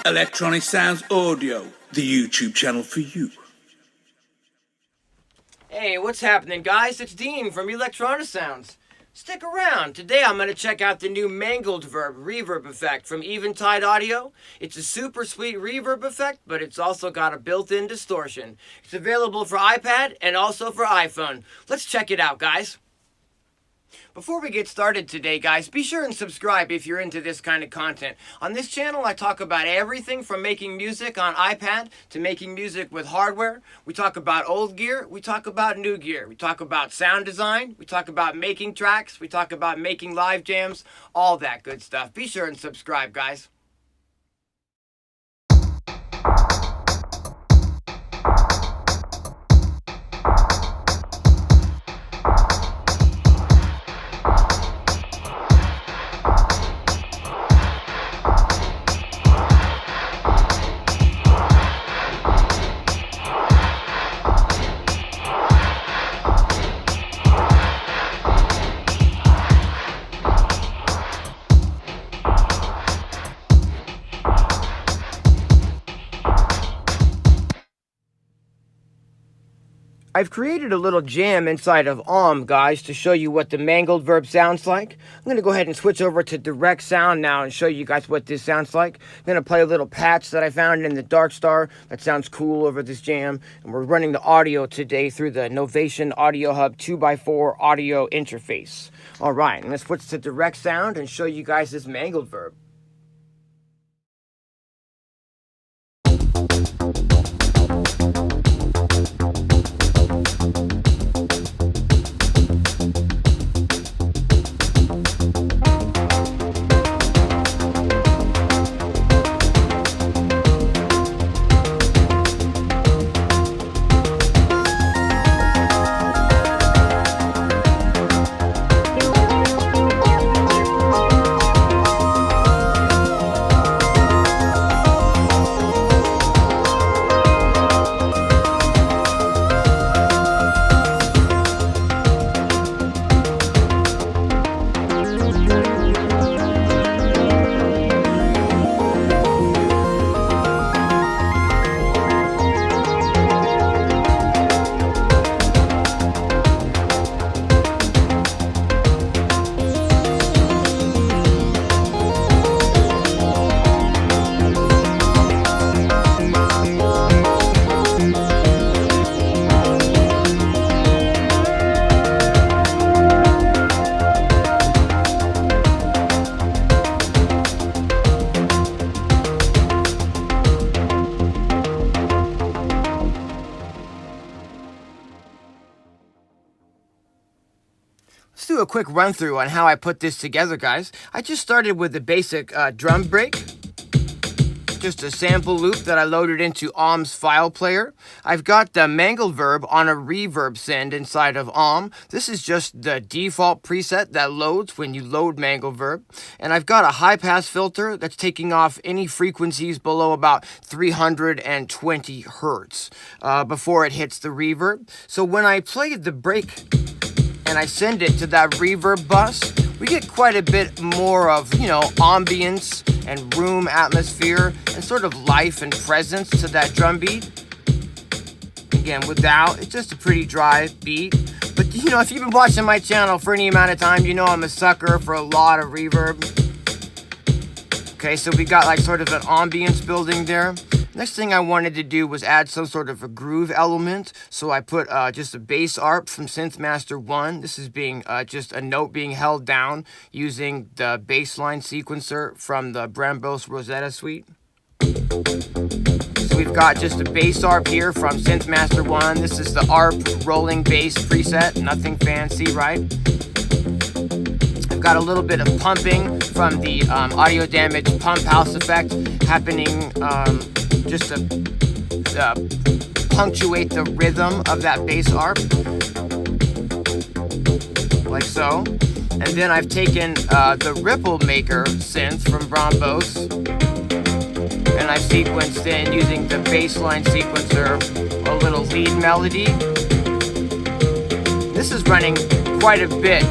Electronisounds Audio, the YouTube channel for you. Hey, what's happening, guys? It's Dean from Electronisounds. Stick around. Today I'm going to check out the new MangledVerb reverb effect from Eventide Audio. It's a super sweet reverb effect, but it's also got a built-in distortion. It's available for iPad and also for iPhone. Let's check it out, guys. Before we get started today, guys, be sure and subscribe if you're into this kind of content. On this channel, I talk about everything from making music on iPad to making music with hardware. We talk about old gear. We talk about new gear. We talk about sound design. We talk about making tracks. We talk about making live jams. All that good stuff. Be sure and subscribe, guys. I've created a little jam inside of guys, to show you what the MangledVerb sounds like. I'm going to go ahead and switch over to direct sound now and show you guys what this sounds like. I'm going to play a little patch that I found in the Dark Star that sounds cool over this jam. And we're running the audio today through the Novation Audio Hub 2x4 audio interface. All right, and let's switch to direct sound and show you guys this MangledVerb. Let's do a quick run through on how I put this together, guys. I just started with the basic drum break. Just a sample loop that I loaded into Aum's file player. I've got the MangledVerb on a reverb send inside of Aum. This is just the default preset that loads when you load MangledVerb. And I've got a high pass filter that's taking off any frequencies below about 320 hertz before it hits the reverb. So when I play the break and I send it to that reverb bus, we get quite a bit more of, ambience and room atmosphere and sort of life and presence to that drum beat. Again, without, it's just a pretty dry beat. But, if you've been watching my channel for any amount of time, I'm a sucker for a lot of reverb. Okay, so we got sort of an ambience building there. Next thing I wanted to do was add some sort of a groove element. So I put just a bass arp from SynthMaster 1. This is being just a note being held down using the bassline sequencer from the Brambos Rosetta Suite. So we've got just a bass arp here from SynthMaster 1. This is the arp rolling bass preset. Nothing fancy, right? I've got a little bit of pumping from the Audio Damage Pump House effect happening just to punctuate the rhythm of that bass arp, like so. And then I've taken the Ripple Maker synth from Brambos, and I've sequenced in using the bassline sequencer a little lead melody. This is running quite a bit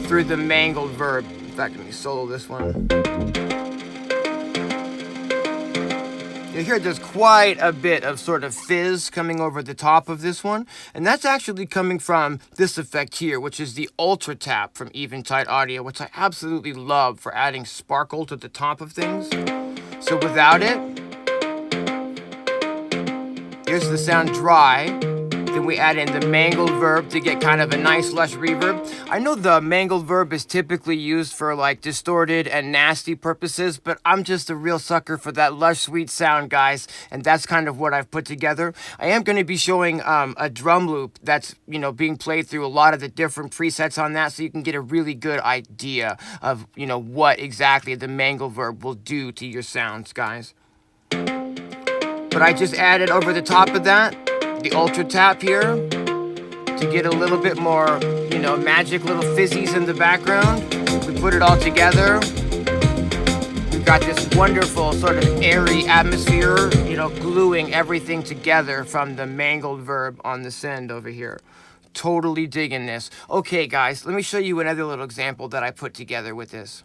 through the MangledVerb. In fact, let me solo this one. You hear there's quite a bit of sort of fizz coming over the top of this one, and that's actually coming from this effect here, which is the Ultra Tap from Eventide Audio, which I absolutely love for adding sparkle to the top of things. So without it, here's the sound dry. Then we add in the MangledVerb to get kind of a nice lush reverb. I know the MangledVerb is typically used for like distorted and nasty purposes, but I'm just a real sucker for that lush sweet sound, guys, and that's kind of what I've put together. I am going to be showing a drum loop that's, you know, being played through a lot of the different presets on that, so you can get a really good idea of, you know, what exactly the MangledVerb will do to your sounds, guys. But I just added over the top of that the Ultra Tap here to get a little bit more, you know, magic little fizzies in the background. We put it all together. We've got this wonderful sort of airy atmosphere, you know, gluing everything together from the MangledVerb on the send over here. Totally digging this. Okay, guys, let me show you another little example that I put together with this.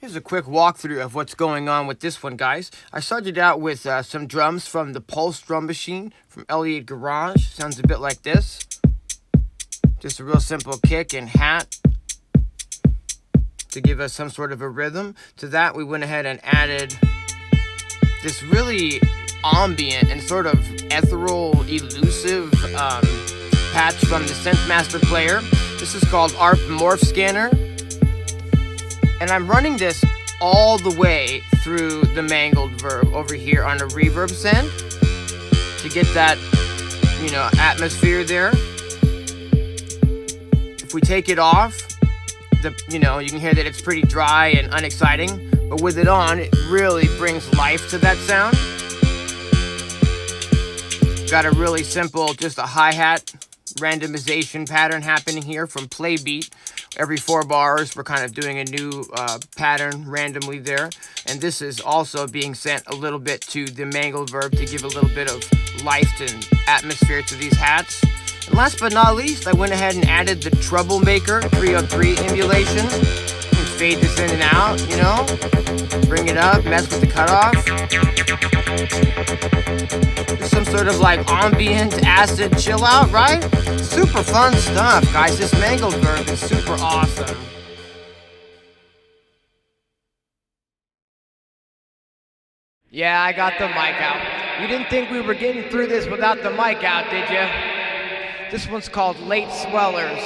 Here's a quick walkthrough of what's going on with this one, guys. I started out with some drums from the Pulse drum machine from Elliott Garage. Sounds a bit like this. Just a real simple kick and hat to give us some sort of a rhythm. To that, we went ahead and added this really ambient and sort of ethereal, elusive patch from the Synthmaster player. This is called ARP Morph Scanner. And I'm running this all the way through the MangledVerb over here on a reverb send to get that, you know, atmosphere there. If we take it off, you can hear that it's pretty dry and unexciting, but with it on, it really brings life to that sound. Got a really simple, just a hi-hat randomization pattern happening here from play beat, Every 4 bars, we're kind of doing a new pattern randomly there. And this is also being sent a little bit to the MangledVerb to give a little bit of life and atmosphere to these hats. And last but not least, I went ahead and added the Troublemaker 303 emulation. And fade this in and out, you know? Bring it up, mess with the cutoff. Just some sort of like ambient acid chill out, right? Super fun stuff, guys. This MangledVerb is super awesome. Yeah, I got the mic out. You didn't think we were getting through this without the mic out, did you? This one's called Late Swellers.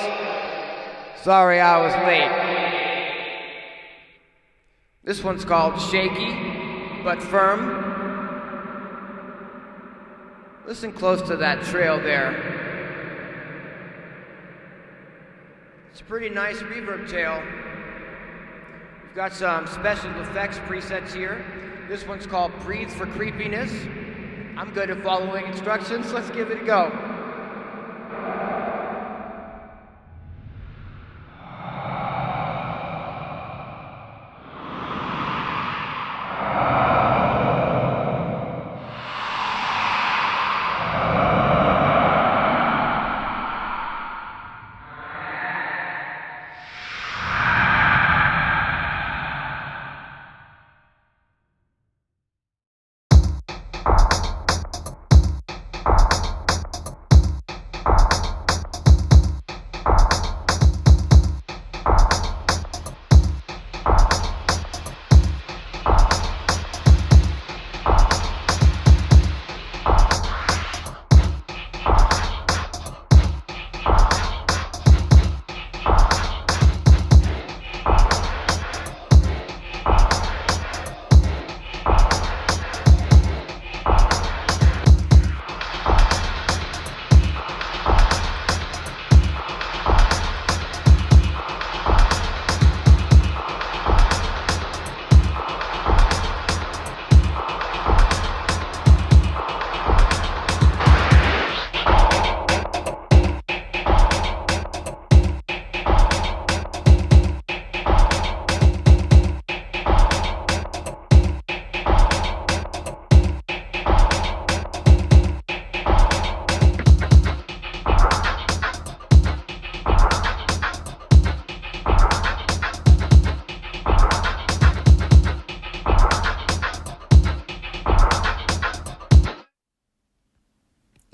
Sorry I was late. This one's called Shaky, but Firm. Listen close to that trail there. It's a pretty nice reverb tail. We've got some special effects presets here. This one's called Breathe for Creepiness. I'm good at following instructions. Let's give it a go.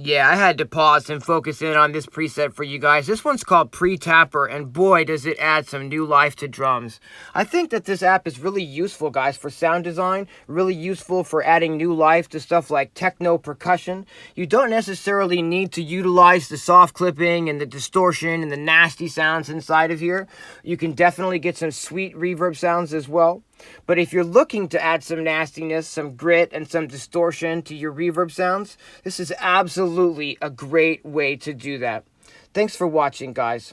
Yeah, I had to pause and focus in on this preset for you guys. This one's called Pre-Tapper, and boy, does it add some new life to drums. I think that this app is really useful, guys, for sound design, really useful for adding new life to stuff like techno percussion. You don't necessarily need to utilize the soft clipping and the distortion and the nasty sounds inside of here. You can definitely get some sweet reverb sounds as well. But if you're looking to add some nastiness, some grit, and some distortion to your reverb sounds, this is absolutely a great way to do that. Thanks for watching, guys.